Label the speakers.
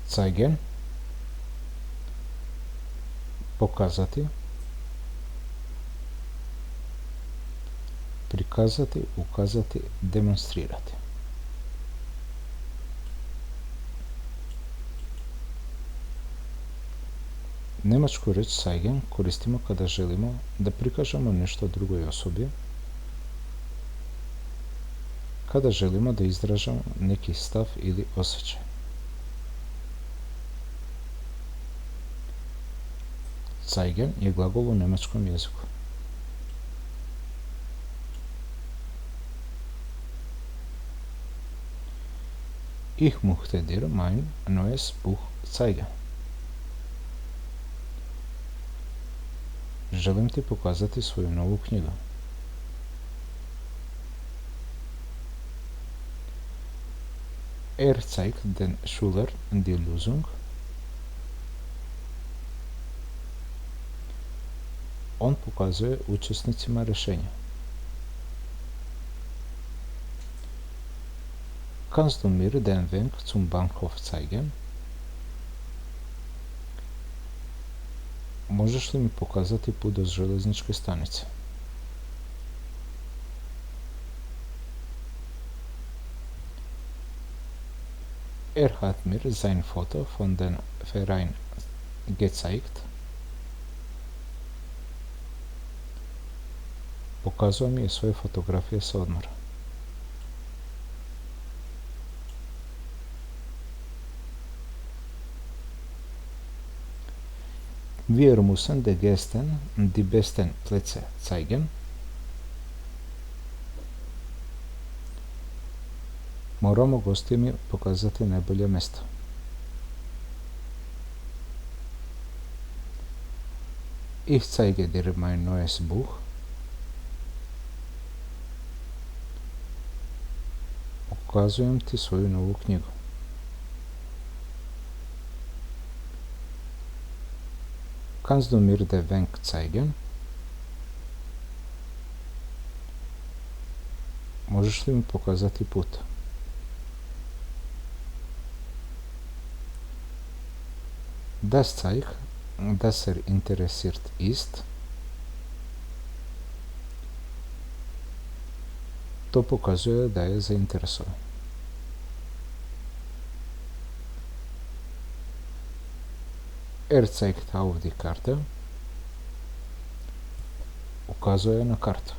Speaker 1: Zeigen, pokazati, prikazati, ukazati, demonstrirati. Njemačku reč zeigen koristimo kada želimo da prikažemo nešto drugoj osobi, kada želimo da izražamo neki stav ili osjećaj. Zeigen je glagol u njemačkom jeziku. Ich möchte dir mein neues Buch zeigen. Želim ti pokazati svoju novu knjigu. Er zeigt den Schülern die Lösung. On pokazuje učesnicima rješenje. Kannst du mir den Weg zum Bahnhof zeigen? Možeš li mi pokazati put do željezničke stanice? Er hat mir sein Foto von den Verein gezeigt. Pokazao mi je svoje fotografije sa odmora. Wir müssen den Gästen die besten Plätze zeigen. Moramo gostima pokazati najbolje mjesto. Ich zeige dir mein neues Buch. Pokazujem ti svoju novu knjigu. Kannst du mir den Weg zeigen? Možeš li mi pokazati put? Das zeigt, dass er interessiert ist. To pokazuje da je zainteresovan. Er zeigt auf die Karte. Ukazuje na kartu.